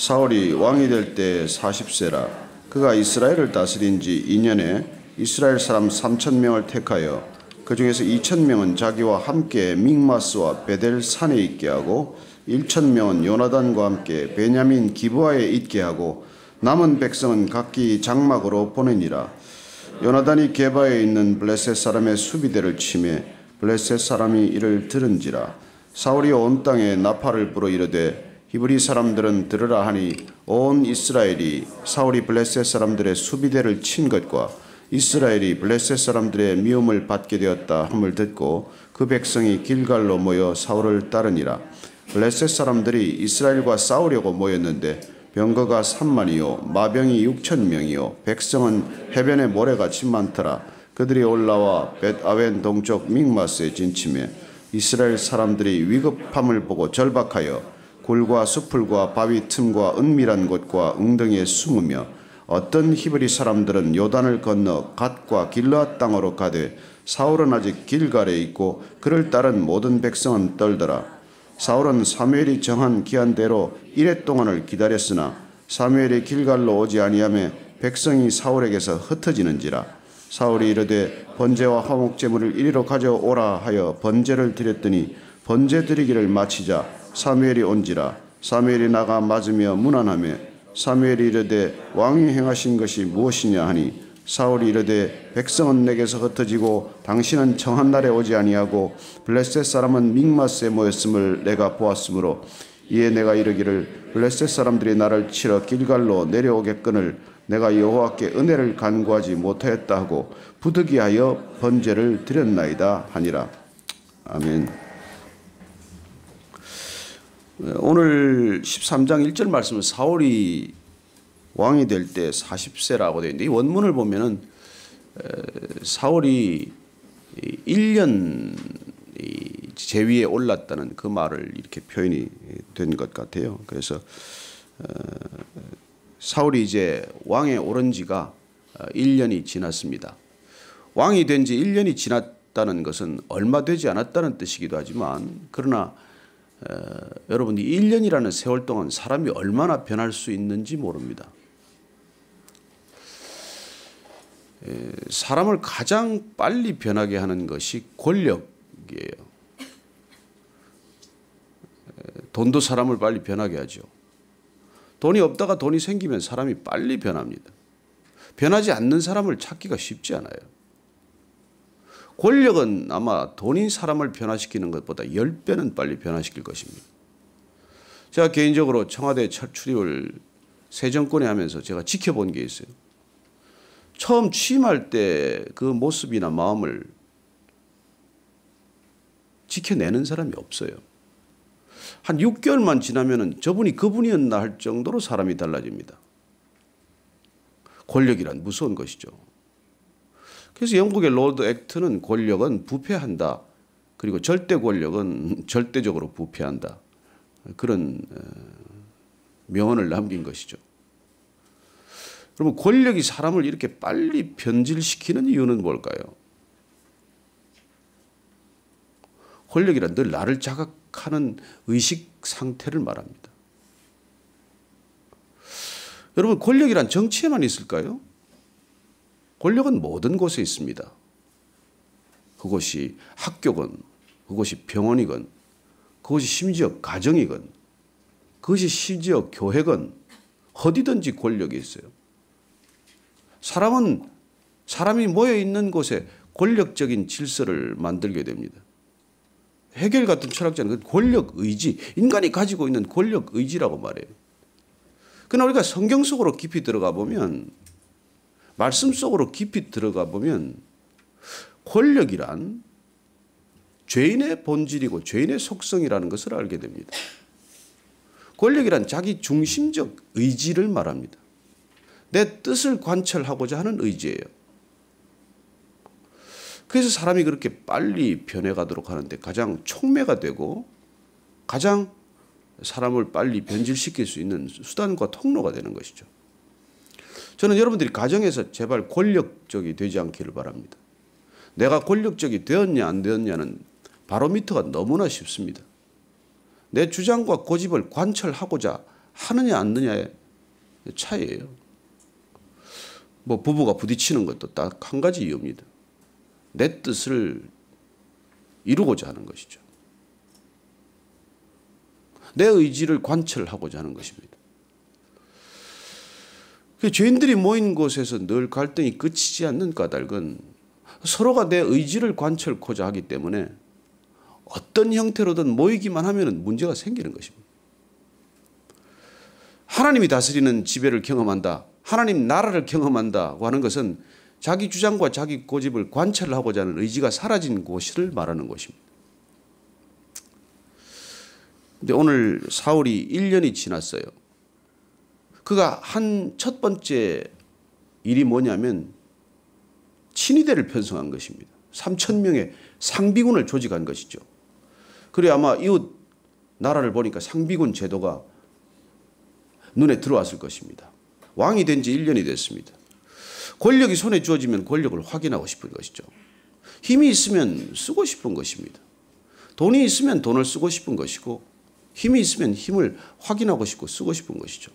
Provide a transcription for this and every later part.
사울이 왕이 될 때 40세라. 그가 이스라엘을 다스린 지 2년에 이스라엘 사람 3,000명을 택하여 그 중에서 2,000명은 자기와 함께 믹마스와 베델 산에 있게 하고 1,000명은 요나단과 함께 베냐민 기브아에 있게 하고 남은 백성은 각기 장막으로 보내니라. 요나단이 게바에 있는 블레셋 사람의 수비대를 치매 블레셋 사람이 이를 들은지라. 사울이 온 땅에 나팔을 불어 이르되 히브리 사람들은 들으라 하니 온 이스라엘이 사울이 블레셋 사람들의 수비대를 친 것과 이스라엘이 블레셋 사람들의 미움을 받게 되었다 함을 듣고 그 백성이 길갈로 모여 사울을 따르니라. 블레셋 사람들이 이스라엘과 싸우려고 모였는데 병거가 3만이요 마병이 6,000명이요 백성은 해변에 모래같이 많더라. 그들이 올라와 벳아웬 동쪽 믹마스에 진침해 이스라엘 사람들이 위급함을 보고 절박하여 굴과 수풀과 바위 틈과 은밀한 곳과 웅덩이에 숨으며 어떤 히브리 사람들은 요단을 건너 갓과 길르앗 땅으로 가되 사울은 아직 길갈에 있고 그를 따른 모든 백성은 떨더라. 사울은 사무엘이 정한 기한대로 이레 동안을 기다렸으나 사무엘이 길갈로 오지 아니하며 백성이 사울에게서 흩어지는지라. 사울이 이르되 번제와 화목제물을 이리로 가져오라 하여 번제를 드렸더니 번제 드리기를 마치자 사무엘이 온지라. 사무엘이 나가 맞으며 문안하며 사무엘이 이르되 왕이 행하신 것이 무엇이냐 하니 사울이 이르되 백성은 내게서 흩어지고 당신은 정한 날에 오지 아니하고 블레셋 사람은 믹마스에 모였음을 내가 보았으므로 이에 내가 이르기를 블레셋 사람들이 나를 치러 길갈로 내려오겠거늘 내가 여호와께 은혜를 간구하지 못하였다 하고 부득이하여 번제를 드렸나이다 하니라. 아멘. 오늘 13장 1절 말씀은 사울이 왕이 될 때 40세라고 되어 있는데 이 원문을 보면은 사울이 1년 제위에 올랐다는 그 말을 이렇게 표현이 된 것 같아요. 그래서 사울이 이제 왕에 오른 지가 1년이 지났습니다. 왕이 된 지 1년이 지났다는 것은 얼마 되지 않았다는 뜻이기도 하지만 그러나 여러분 이 1년이라는 세월 동안 사람이 얼마나 변할 수 있는지 모릅니다. 사람을 가장 빨리 변하게 하는 것이 권력이에요. 돈도 사람을 빨리 변하게 하죠. 돈이 없다가 돈이 생기면 사람이 빨리 변합니다. 변하지 않는 사람을 찾기가 쉽지 않아요. 권력은 아마 돈이 사람을 변화시키는 것보다 10배는 빨리 변화시킬 것입니다. 제가 개인적으로 청와대 출입을 새 정권에 하면서 제가 지켜본 게 있어요. 처음 취임할 때 그 모습이나 마음을 지켜내는 사람이 없어요. 한 6개월만 지나면은 저분이 그분이었나 할 정도로 사람이 달라집니다. 권력이란 무서운 것이죠. 그래서 영국의 로드 액트는 권력은 부패한다. 그리고 절대 권력은 절대적으로 부패한다. 그런 명언을 남긴 것이죠. 그러면 권력이 사람을 이렇게 빨리 변질시키는 이유는 뭘까요? 권력이란 늘 나를 자각하는 의식 상태를 말합니다. 여러분 권력이란 정치에만 있을까요? 권력은 모든 곳에 있습니다. 그곳이 학교건, 그곳이 병원이건, 그것이 심지어 가정이건, 그것이 심지어 교회건 어디든지 권력이 있어요. 사람이 모여 있는 곳에 권력적인 질서를 만들게 됩니다. 헤겔 같은 철학자는 권력 의지, 인간이 가지고 있는 권력 의지라고 말해요. 그러나 우리가 성경 속으로 깊이 들어가 보면, 말씀 속으로 깊이 들어가 보면 권력이란 죄인의 본질이고 죄인의 속성이라는 것을 알게 됩니다. 권력이란 자기 중심적 의지를 말합니다. 내 뜻을 관철하고자 하는 의지예요. 그래서 사람이 그렇게 빨리 변해가도록 하는데 가장 촉매가 되고 가장 사람을 빨리 변질시킬 수 있는 수단과 통로가 되는 것이죠. 저는 여러분들이 가정에서 제발 권력적이 되지 않기를 바랍니다. 내가 권력적이 되었냐 안 되었냐는 바로미터가 너무나 쉽습니다. 내 주장과 고집을 관철하고자 하느냐 안 하느냐의 차이예요. 뭐 부부가 부딪히는 것도 딱 한 가지 이유입니다. 내 뜻을 이루고자 하는 것이죠. 내 의지를 관철하고자 하는 것입니다. 죄인들이 모인 곳에서 늘 갈등이 끝이지 않는 까닭은 서로가 내 의지를 관철코자 하기 때문에 어떤 형태로든 모이기만 하면 문제가 생기는 것입니다. 하나님이 다스리는 지배를 경험한다, 하나님 나라를 경험한다고 하는 것은 자기 주장과 자기 고집을 관철하고자 하는 의지가 사라진 곳을 말하는 것입니다. 근데 오늘 사울이 1년이 지났어요. 그가 한 첫 번째 일이 뭐냐면 친위대를 편성한 것입니다. 3,000명의 상비군을 조직한 것이죠. 그래 아마 이웃 나라를 보니까 상비군 제도가 눈에 들어왔을 것입니다. 왕이 된 지 1년이 됐습니다. 권력이 손에 주어지면 권력을 확인하고 싶은 것이죠. 힘이 있으면 쓰고 싶은 것입니다. 돈이 있으면 돈을 쓰고 싶은 것이고 힘이 있으면 힘을 확인하고 싶고 쓰고 싶은 것이죠.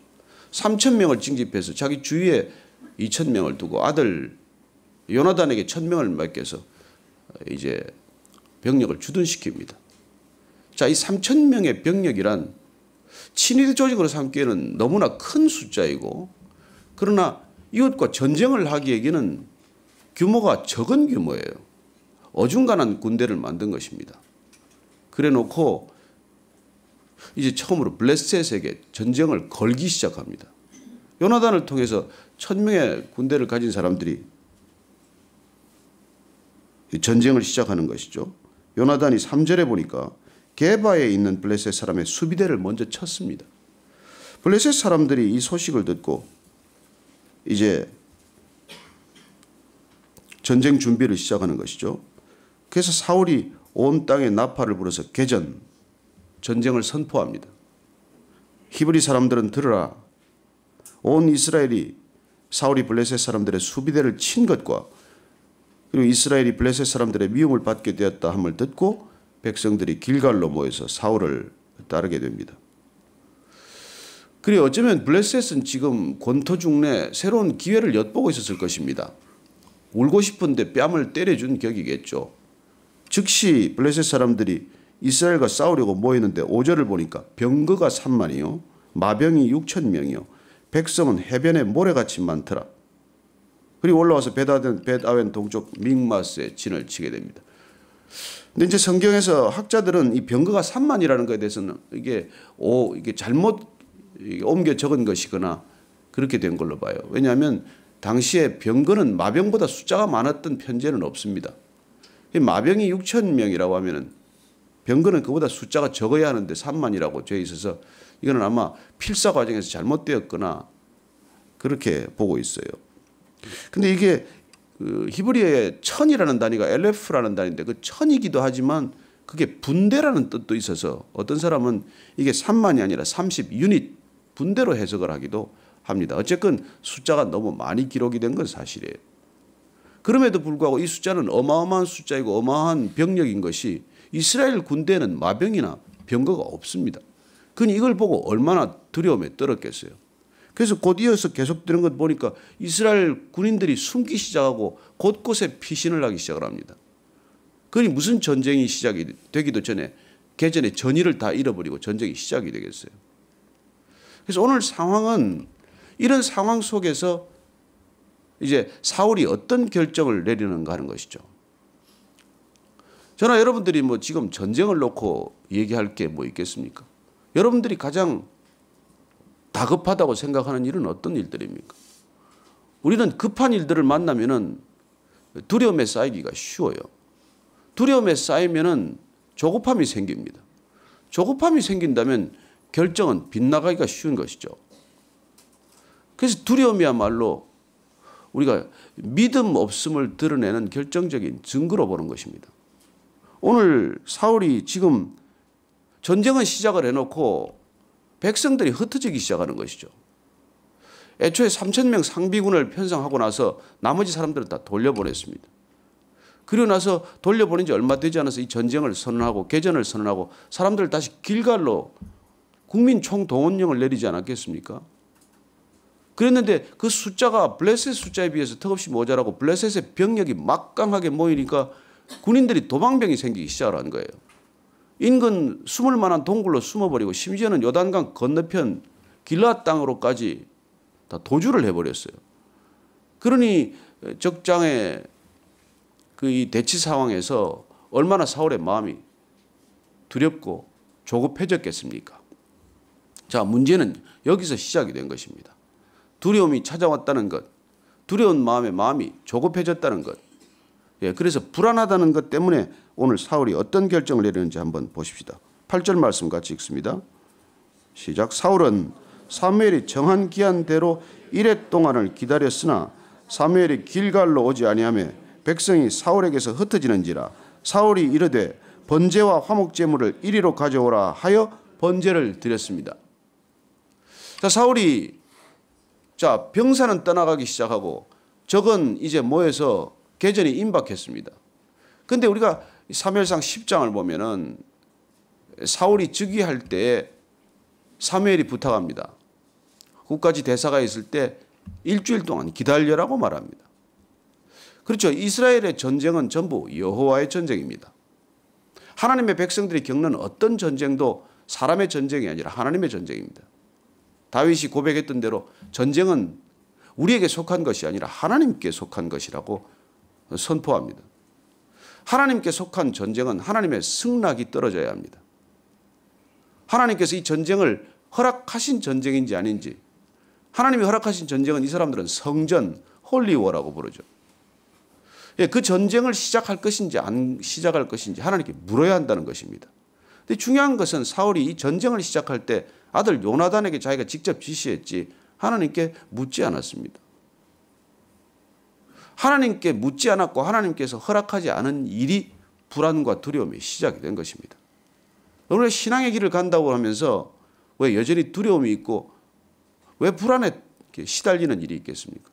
3,000명을 징집해서 자기 주위에 2,000명을 두고 아들 요나단에게 1,000명을 맡겨서 이제 병력을 주둔시킵니다. 자, 이 3,000명의 병력이란 친위대 조직으로 삼기에는 너무나 큰 숫자이고, 그러나 이웃과 전쟁을 하기에는 규모가 적은 규모예요. 어중간한 군대를 만든 것입니다. 그래 놓고 이제 처음으로 블레셋에게 전쟁을 걸기 시작합니다. 요나단을 통해서 1,000명의 군대를 가진 사람들이 전쟁을 시작하는 것이죠. 요나단이 3절에 보니까 게바에 있는 블레셋 사람의 수비대를 먼저 쳤습니다. 블레셋 사람들이 이 소식을 듣고 이제 전쟁 준비를 시작하는 것이죠. 그래서 사울이 온 땅에 나팔을 불어서 개전, 전쟁을 선포합니다. 히브리 사람들은 들으라. 온 이스라엘이 사울이 블레셋 사람들의 수비대를 친 것과 그리고 이스라엘이 블레셋 사람들의 미움을 받게 되었다 함을 듣고 백성들이 길갈로 모여서 사울을 따르게 됩니다. 그리고 어쩌면 블레셋은 지금 권토중내 새로운 기회를 엿보고 있었을 것입니다. 울고 싶은데 뺨을 때려준 격이겠죠. 즉시 블레셋 사람들이 이스라엘과 싸우려고 모이는데 5절을 보니까 병거가 3만이요 마병이 6,000명이요 백성은 해변에 모래같이 많더라. 그리고 올라와서 벳아웬 동쪽 믹마스에 진을 치게 됩니다. 근데 이제 성경에서 학자들은 이 병거가 3만이라는 것에 대해서는 이게 잘못 옮겨 적은 것이거나 그렇게 된 걸로 봐요. 왜냐하면 당시에 병거는 마병보다 숫자가 많았던 편제는 없습니다. 마병이 6,000명이라고 하면은 병거는 그보다 숫자가 적어야 하는데 3만이라고 되어 있어서 이거는 아마 필사 과정에서 잘못되었거나 그렇게 보고 있어요. 근데 이게 히브리어의 천이라는 단위가 엘레프라는 단위인데 그 천이기도 하지만 그게 분대라는 뜻도 있어서 어떤 사람은 이게 3만이 아니라 30유닛 분대로 해석을 하기도 합니다. 어쨌건 숫자가 너무 많이 기록이 된 건 사실이에요. 그럼에도 불구하고 이 숫자는 어마어마한 숫자이고 어마어마한 병력인 것이 이스라엘 군대에는 마병이나 병거가 없습니다. 그니 이걸 보고 얼마나 두려움에 떨었겠어요. 그래서 곧 이어서 계속되는 것 보니까 이스라엘 군인들이 숨기 시작하고 곳곳에 피신을 하기 시작을 합니다. 그니 무슨 전쟁이 시작이 되기도 전에 개전에 전의를 다 잃어버리고 전쟁이 시작이 되겠어요. 그래서 오늘 상황은 이런 상황 속에서 이제 사울이 어떤 결정을 내리는가 하는 것이죠. 저나 여러분들이 뭐 지금 전쟁을 놓고 얘기할 게 뭐 있겠습니까? 여러분들이 가장 다급하다고 생각하는 일은 어떤 일들입니까? 우리는 급한 일들을 만나면은 두려움에 쌓이기가 쉬워요. 두려움에 쌓이면은 조급함이 생깁니다. 조급함이 생긴다면 결정은 빗나가기가 쉬운 것이죠. 그래서 두려움이야말로 우리가 믿음 없음을 드러내는 결정적인 증거로 보는 것입니다. 오늘 사울이 지금 전쟁은 시작을 해놓고 백성들이 흩어지기 시작하는 것이죠. 애초에 3,000명 상비군을 편성하고 나서 나머지 사람들은 다 돌려보냈습니다. 그리고 나서 돌려보낸 지 얼마 되지 않아서 이 전쟁을 선언하고 개전을 선언하고 사람들을 다시 길갈로 국민 총동원령을 내리지 않았겠습니까? 그랬는데 그 숫자가 블레셋 숫자에 비해서 턱없이 모자라고 블레셋의 병력이 막강하게 모이니까 군인들이 도망병이 생기기 시작한 거예요. 인근 숨을 만한 동굴로 숨어버리고 심지어는 요단강 건너편 길앗 땅으로까지 다 도주를 해버렸어요. 그러니 적장의 그 이 대치 상황에서 얼마나 사울의 마음이 두렵고 조급해졌겠습니까? 자, 문제는 여기서 시작이 된 것입니다. 두려움이 찾아왔다는 것, 두려운 마음이 조급해졌다는 것, 그래서 불안하다는 것 때문에 오늘 사울이 어떤 결정을 내리는지 한번 보십시다. 8절 말씀 같이 읽습니다. 시작. 사울은 사무엘이 정한 기한대로 이레 동안을 기다렸으나 사무엘이 길갈로 오지 아니하며 백성이 사울에게서 흩어지는지라 사울이 이르되 번제와 화목제물을 이리로 가져오라 하여 번제를 드렸습니다. 자, 사울이 병사는 떠나가기 시작하고 적은 이제 모여서 개전이 임박했습니다. 그런데 우리가 사무엘상 10장을 보면은 사울이 즉위할 때 사무엘이 부탁합니다. 국가지 대사가 있을 때 일주일 동안 기다려라고 말합니다. 그렇죠. 이스라엘의 전쟁은 전부 여호와의 전쟁입니다. 하나님의 백성들이 겪는 어떤 전쟁도 사람의 전쟁이 아니라 하나님의 전쟁입니다. 다윗이 고백했던 대로 전쟁은 우리에게 속한 것이 아니라 하나님께 속한 것이라고 선포합니다. 하나님께 속한 전쟁은 하나님의 승낙이 떨어져야 합니다. 하나님께서 이 전쟁을 허락하신 전쟁인지 아닌지, 하나님이 허락하신 전쟁은 이 사람들은 성전, 홀리워라고 부르죠. 그 전쟁을 시작할 것인지 안 시작할 것인지 하나님께 물어야 한다는 것입니다. 근데 중요한 것은 사울이 이 전쟁을 시작할 때 아들 요나단에게 자기가 직접 지시했지 하나님께 묻지 않았습니다. 하나님께 묻지 않았고 하나님께서 허락하지 않은 일이 불안과 두려움이 시작이 된 것입니다. 우리가 신앙의 길을 간다고 하면서 왜 여전히 두려움이 있고 왜 불안에 시달리는 일이 있겠습니까?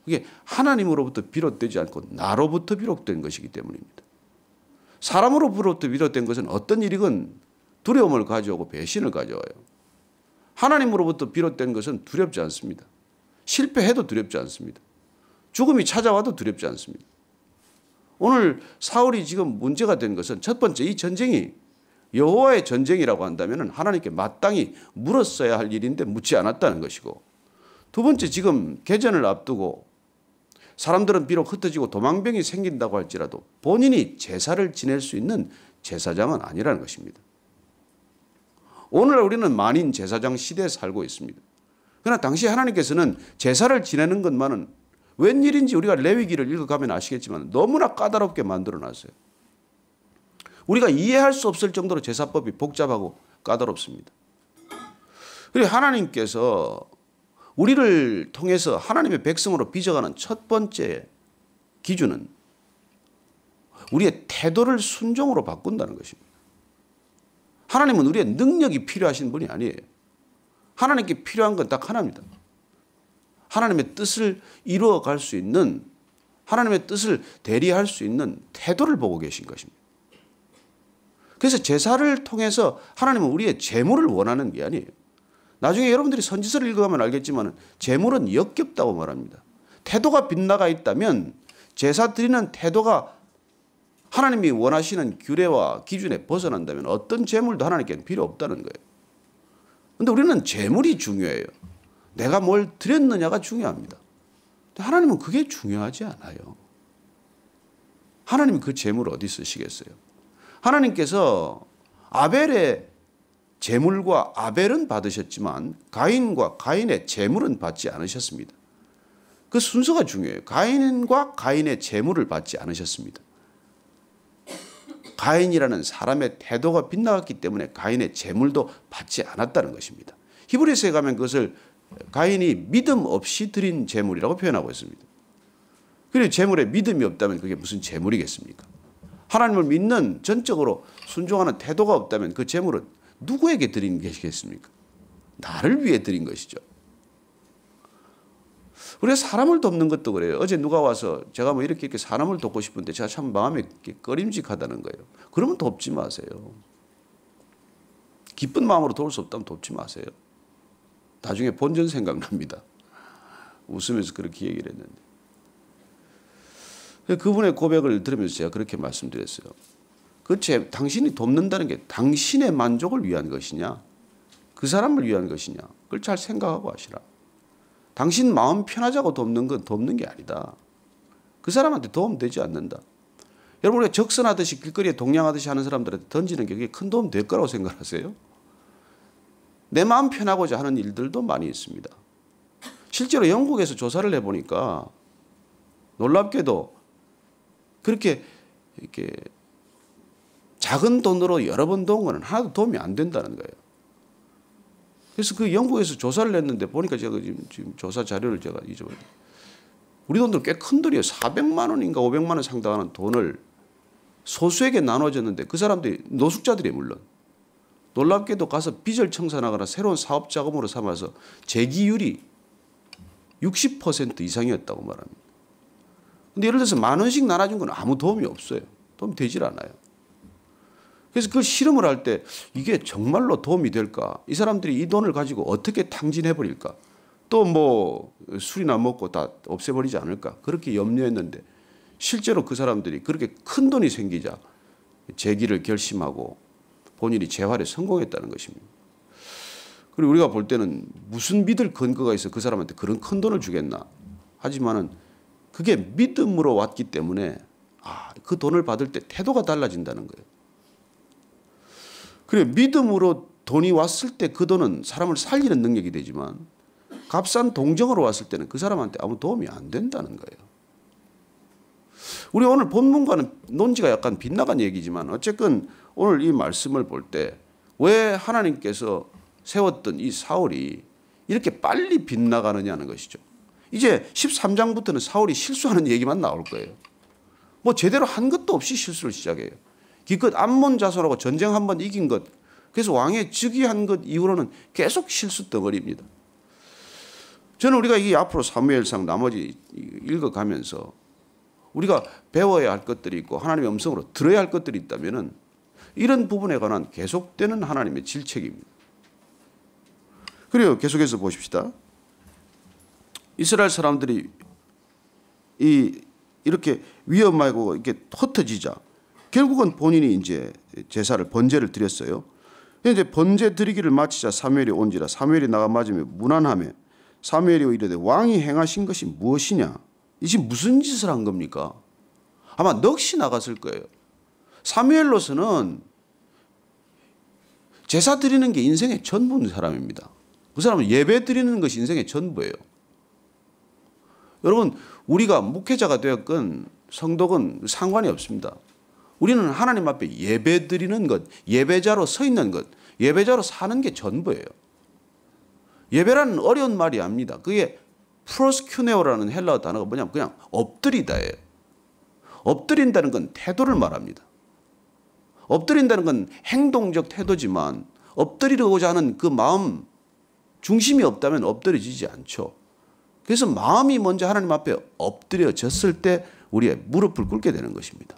그게 하나님으로부터 비롯되지 않고 나로부터 비롯된 것이기 때문입니다. 사람으로부터 비롯된 것은 어떤 일이건 두려움을 가져오고 배신을 가져와요. 하나님으로부터 비롯된 것은 두렵지 않습니다. 실패해도 두렵지 않습니다. 죽음이 찾아와도 두렵지 않습니다. 오늘 사울이 지금 문제가 된 것은 첫 번째, 이 전쟁이 여호와의 전쟁이라고 한다면 하나님께 마땅히 물었어야 할 일인데 묻지 않았다는 것이고, 두 번째, 지금 개전을 앞두고 사람들은 비록 흩어지고 도망병이 생긴다고 할지라도 본인이 제사를 지낼 수 있는 제사장은 아니라는 것입니다. 오늘날 우리는 만인 제사장 시대에 살고 있습니다. 그러나 당시 하나님께서는 제사를 지내는 것만은 웬일인지 우리가 레위기를 읽어가면 아시겠지만 너무나 까다롭게 만들어놨어요. 우리가 이해할 수 없을 정도로 제사법이 복잡하고 까다롭습니다. 그리고 하나님께서 우리를 통해서 하나님의 백성으로 빚어가는 첫 번째 기준은 우리의 태도를 순종으로 바꾼다는 것입니다. 하나님은 우리의 능력이 필요하신 분이 아니에요. 하나님께 필요한 건 딱 하나입니다. 하나님의 뜻을 이루어갈 수 있는, 하나님의 뜻을 대리할 수 있는 태도를 보고 계신 것입니다. 그래서 제사를 통해서 하나님은 우리의 재물을 원하는 게 아니에요. 나중에 여러분들이 선지서를 읽어가면 알겠지만 재물은 역겹다고 말합니다. 태도가 빗나가 있다면 제사 드리는 태도가 하나님이 원하시는 규례와 기준에 벗어난다면 어떤 재물도 하나님께는 필요 없다는 거예요. 그런데 우리는 재물이 중요해요. 내가 뭘 드렸느냐가 중요합니다. 근데 하나님은 그게 중요하지 않아요. 하나님은 그 재물을 어디 쓰시겠어요? 하나님께서 아벨의 재물과 아벨은 받으셨지만 가인과 가인의 재물은 받지 않으셨습니다. 그 순서가 중요해요. 가인과 가인의 재물을 받지 않으셨습니다. 가인이라는 사람의 태도가 빗나갔기 때문에 가인의 재물도 받지 않았다는 것입니다. 히브리서에 가면 그것을 가인이 믿음 없이 드린 재물이라고 표현하고 있습니다. 그리고 재물에 믿음이 없다면 그게 무슨 재물이겠습니까? 하나님을 믿는 전적으로 순종하는 태도가 없다면 그 재물은 누구에게 드린 것이겠습니까? 나를 위해 드린 것이죠. 우리가 사람을 돕는 것도 그래요. 어제 누가 와서 제가 뭐 이렇게 사람을 돕고 싶은데 제가 참 마음이 꺼림직하다는 거예요. 그러면 돕지 마세요. 기쁜 마음으로 도울 수 없다면 돕지 마세요. 나중에 본전 생각납니다. 웃으면서 그렇게 얘기를 했는데. 그분의 고백을 들으면서 제가 그렇게 말씀드렸어요. 당신이 돕는다는 게 당신의 만족을 위한 것이냐, 그 사람을 위한 것이냐, 그걸 잘 생각하고 하시라. 당신 마음 편하자고 돕는 건 돕는 게 아니다. 그 사람한테 도움 되지 않는다. 여러분, 우리가 적선하듯이 길거리에 동냥하듯이 하는 사람들한테 던지는 게 그게 큰 도움 될 거라고 생각하세요? 내 마음 편하고자 하는 일들도 많이 있습니다. 실제로 영국에서 조사를 해보니까 놀랍게도 그렇게 이렇게 작은 돈으로 여러 번 도운 거는 하나도 도움이 안 된다는 거예요. 그래서 그 영국에서 조사를 했는데 보니까 제가 지금 조사 자료를 제가 잊어버렸어요. 우리 돈들 꽤 큰 돈이에요. 400만 원인가 500만 원 상당하는 돈을 소수에게 나눠줬는데 그 사람들이 노숙자들이 물론 놀랍게도 가서 빚을 청산하거나 새로운 사업 자금으로 삼아서 재기율이 60% 이상이었다고 말합니다. 근데 예를 들어서 10,000원씩 나눠준 건 아무 도움이 없어요. 도움이 되질 않아요. 그래서 그 실험을 할 때 이게 정말로 도움이 될까? 이 사람들이 이 돈을 가지고 어떻게 탕진해버릴까? 또 뭐 술이나 먹고 다 없애버리지 않을까? 그렇게 염려했는데 실제로 그 사람들이 그렇게 큰 돈이 생기자 재기를 결심하고 본인이 재활에 성공했다는 것입니다. 그리고 우리가 볼 때는 무슨 믿을 근거가 있어 그 사람한테 그런 큰 돈을 주겠나? 하지만은 그게 믿음으로 왔기 때문에 그 돈을 받을 때 태도가 달라진다는 거예요. 그래, 믿음으로 돈이 왔을 때 그 돈은 사람을 살리는 능력이 되지만 값싼 동정으로 왔을 때는 그 사람한테 아무 도움이 안 된다는 거예요. 우리 오늘 본문과는 논지가 약간 빗나간 얘기지만 어쨌든 오늘 이 말씀을 볼 때 왜 하나님께서 세웠던 이 사울이 이렇게 빨리 빗나가느냐는 것이죠. 이제 13장부터는 사울이 실수하는 얘기만 나올 거예요. 뭐 제대로 한 것도 없이 실수를 시작해요. 기껏 암몬 자손하고 전쟁 한 번 이긴 것, 그래서 왕에 즉위한 것 이후로는 계속 실수 덩어리입니다. 저는 우리가 이 앞으로 사무엘상 나머지 읽어가면서 우리가 배워야 할 것들이 있고 하나님의 음성으로 들어야 할 것들이 있다면 이런 부분에 관한 계속되는 하나님의 질책입니다. 그리고 계속해서 보십시다. 이스라엘 사람들이 이렇게 위험하고 이렇게 흩어지자 결국은 본인이 이제 제사를 번제를 드렸어요. 이제 번제 드리기를 마치자 사무엘이 온지라 사무엘이 나가 맞으며 문안하며 사무엘이 이르되 왕이 행하신 것이 무엇이냐? 이 지금 무슨 짓을 한 겁니까? 아마 넋이 나갔을 거예요. 사무엘로서는 제사 드리는 게 인생의 전부인 사람입니다. 그 사람은 예배 드리는 것이 인생의 전부예요. 여러분, 우리가 목회자가 되었건 성도건 상관이 없습니다. 우리는 하나님 앞에 예배 드리는 것, 예배자로 서 있는 것, 예배자로 사는 게 전부예요. 예배라는 어려운 말이 아닙니다. 그게 프로스큐네오라는 헬라어 단어가 뭐냐면 그냥 엎드리다예요. 엎드린다는 건 태도를 말합니다. 엎드린다는 건 행동적 태도지만 엎드리려고자 하는 그 마음 중심이 없다면 엎드려지지 않죠. 그래서 마음이 먼저 하나님 앞에 엎드려졌을 때 우리의 무릎을 꿇게 되는 것입니다.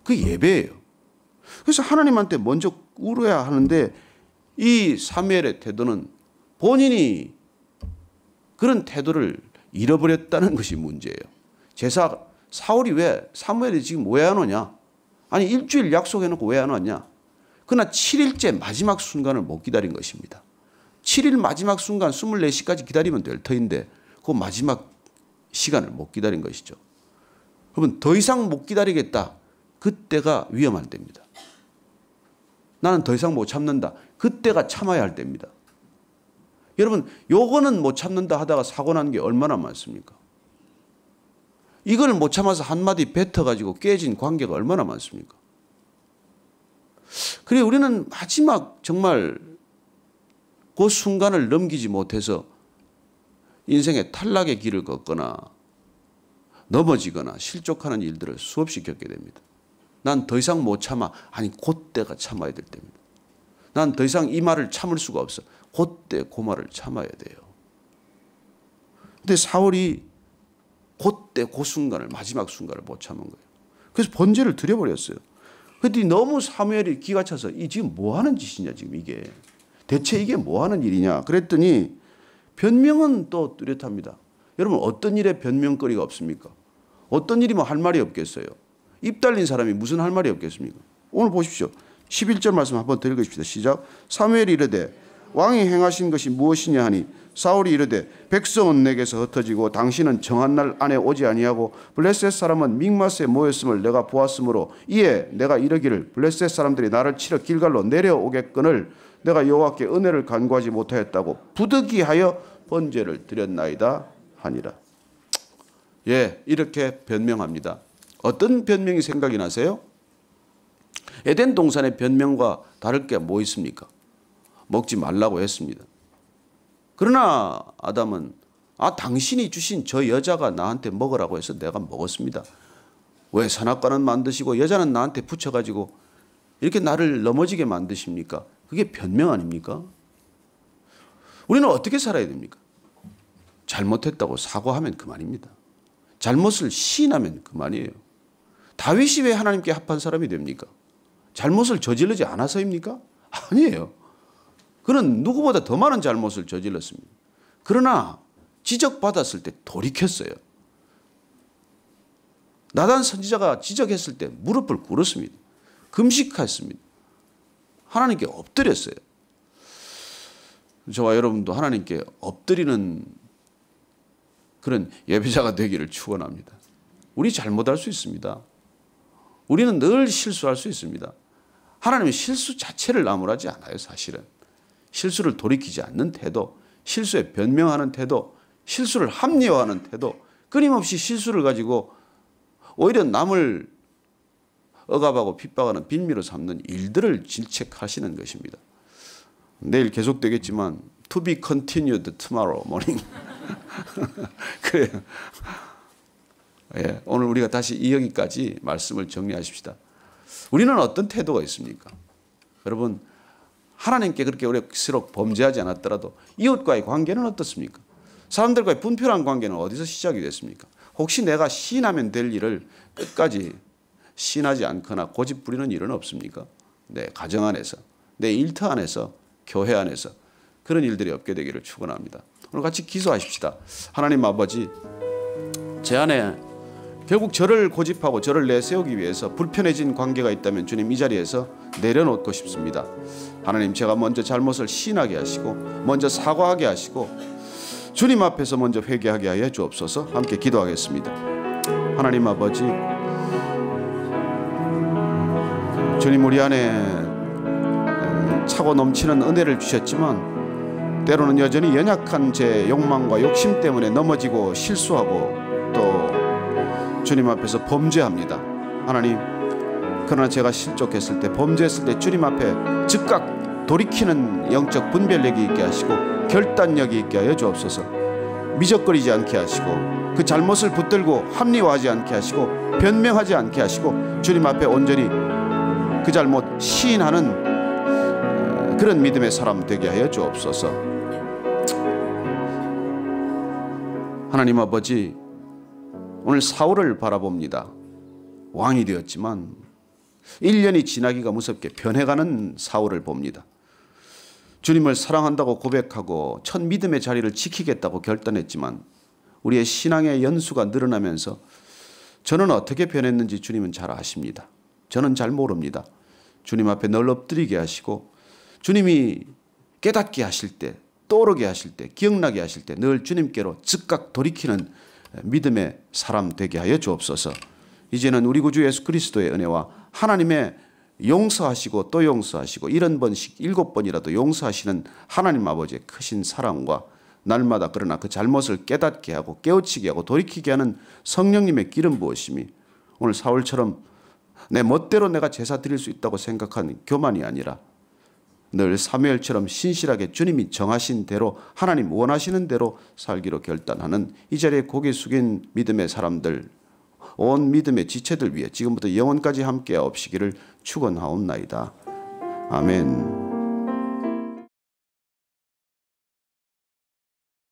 그 예배예요. 그래서 하나님한테 먼저 꿇어야 하는데 이 사무엘의 태도는 본인이 그런 태도를 잃어버렸다는 것이 문제예요. 사울이 왜 사무엘이 지금 왜 안 오냐? 아니 일주일 약속해놓고 왜 안 왔냐? 그러나 7일째 마지막 순간을 못 기다린 것입니다. 7일 마지막 순간 24시까지 기다리면 될 터인데 그 마지막 시간을 못 기다린 것이죠. 그러면 더 이상 못 기다리겠다. 그때가 위험할 때입니다. 나는 더 이상 못 참는다. 그때가 참아야 할 때입니다. 여러분, 요거는 못 참는다 하다가 사고 난 게 얼마나 많습니까? 이걸 못 참아서 한마디 뱉어가지고 깨진 관계가 얼마나 많습니까? 그래 우리는 마지막 정말 그 순간을 넘기지 못해서 인생의 탈락의 길을 걷거나 넘어지거나 실족하는 일들을 수없이 겪게 됩니다. 난 더 이상 못 참아. 아니 그때가 참아야 될 때입니다. 난 더 이상 이 말을 참을 수가 없어. 그때 그 말을 참아야 돼요. 근데 사울이 그때 그 순간을 마지막 순간을 못 참은 거예요. 그래서 번제를 드려버렸어요. 그랬더니 너무 사무엘이 기가 차서 이 지금 뭐 하는 짓이냐 지금 이게. 대체 이게 뭐 하는 일이냐 그랬더니 변명은 또 뚜렷합니다. 여러분 어떤 일에 변명거리가 없습니까? 어떤 일이면 할 말이 없겠어요. 입 달린 사람이 무슨 할 말이 없겠습니까? 오늘 보십시오. 11절 말씀 한번 더 읽으십시다. 시작. 사무엘이 이르되 왕이 행하신 것이 무엇이냐 하니 사울이 이르되 백성은 내게서 흩어지고 당신은 정한 날 안에 오지 아니하고 블레셋 사람은 믹마스에 모였음을 내가 보았으므로 이에 내가 이르기를 블레셋 사람들이 나를 치러 길갈로 내려오겠거늘 내가 여호와께 은혜를 간구하지 못하였다고 부득이하여 번제를 드렸나이다 하니라. 예, 이렇게 변명합니다. 어떤 변명이 생각이 나세요? 에덴 동산의 변명과 다를 게 뭐 있습니까? 먹지 말라고 했습니다. 그러나 아담은 당신이 주신 저 여자가 나한테 먹으라고 해서 내가 먹었습니다. 왜 선악과는 만드시고 여자는 나한테 붙여가지고 이렇게 나를 넘어지게 만드십니까? 그게 변명 아닙니까? 우리는 어떻게 살아야 됩니까? 잘못했다고 사과하면 그만입니다. 잘못을 시인하면 그만이에요. 다윗이 왜 하나님께 합한 사람이 됩니까? 잘못을 저지르지 않아서입니까? 아니에요. 그는 누구보다 더 많은 잘못을 저질렀습니다. 그러나 지적받았을 때 돌이켰어요. 나단 선지자가 지적했을 때 무릎을 꿇었습니다. 금식했습니다. 하나님께 엎드렸어요. 저와 여러분도 하나님께 엎드리는 그런 예배자가 되기를 축원합니다. 우리 잘못할 수 있습니다. 우리는 늘 실수할 수 있습니다. 하나님은 실수 자체를 나무라지 않아요. 사실은. 실수를 돌이키지 않는 태도, 실수에 변명하는 태도, 실수를 합리화하는 태도, 끊임없이 실수를 가지고 오히려 남을 억압하고 핍박하는 빌미로 삼는 일들을 질책하시는 것입니다. 내일 계속되겠지만 to be continued tomorrow morning. 그래요. 예, 오늘 우리가 다시 여기까지 말씀을 정리하십시다. 우리는 어떤 태도가 있습니까? 여러분 하나님께 그렇게 우리스럽 범죄하지 않았더라도 이웃과의 관계는 어떻습니까? 사람들과의 분별한 관계는 어디서 시작이 됐습니까? 혹시 내가 시인하면 될 일을 끝까지 시인하지 않거나 고집 부리는 일은 없습니까? 내 가정 안에서, 내 일터 안에서, 교회 안에서 그런 일들이 없게 되기를 축원합니다. 오늘 같이 기도하십시다. 하나님 아버지, 제 안에 결국 저를 고집하고 저를 내세우기 위해서 불편해진 관계가 있다면 주님 이 자리에서 내려놓고 싶습니다. 하나님, 제가 먼저 잘못을 시인하게 하시고 먼저 사과하게 하시고 주님 앞에서 먼저 회개하게 하여 주옵소서. 함께 기도하겠습니다. 하나님 아버지, 주님 우리 안에 차고 넘치는 은혜를 주셨지만 때로는 여전히 연약한 제 욕망과 욕심 때문에 넘어지고 실수하고 또 주님 앞에서 범죄합니다. 하나님, 그러나 제가 실족했을 때, 범죄했을 때 주님 앞에 즉각 돌이키는 영적 분별력이 있게 하시고 결단력이 있게 하여 주옵소서. 미적거리지 않게 하시고 그 잘못을 붙들고 합리화하지 않게 하시고 변명하지 않게 하시고 주님 앞에 온전히 그 잘못 시인하는 그런 믿음의 사람 되게 하여 주옵소서. 하나님 아버지, 오늘 사울을 바라봅니다. 왕이 되었지만 1년이 지나기가 무섭게 변해가는 사울을 봅니다. 주님을 사랑한다고 고백하고 첫 믿음의 자리를 지키겠다고 결단했지만 우리의 신앙의 연수가 늘어나면서 저는 어떻게 변했는지 주님은 잘 아십니다. 저는 잘 모릅니다. 주님 앞에 늘 엎드리게 하시고 주님이 깨닫게 하실 때, 떠오르게 하실 때, 기억나게 하실 때 늘 주님께로 즉각 돌이키는 믿음의 사람 되게 하여 주옵소서. 이제는 우리 구주 예수 그리스도의 은혜와 하나님의 용서하시고 또 용서하시고 70번씩 7번이라도 용서하시는 하나님 아버지의 크신 사랑과 날마다 그러나 그 잘못을 깨닫게 하고 깨우치게 하고 돌이키게 하는 성령님의 기름 부으심이 오늘 사울처럼 내 멋대로 내가 제사 드릴 수 있다고 생각하는 교만이 아니라 늘 사무엘처럼 신실하게 주님이 정하신 대로 하나님 원하시는 대로 살기로 결단하는 이 자리에 고개 숙인 믿음의 사람들, 온 믿음의 지체들 위해 지금부터 영원까지 함께 하옵시기를 축원하옵나이다. 아멘.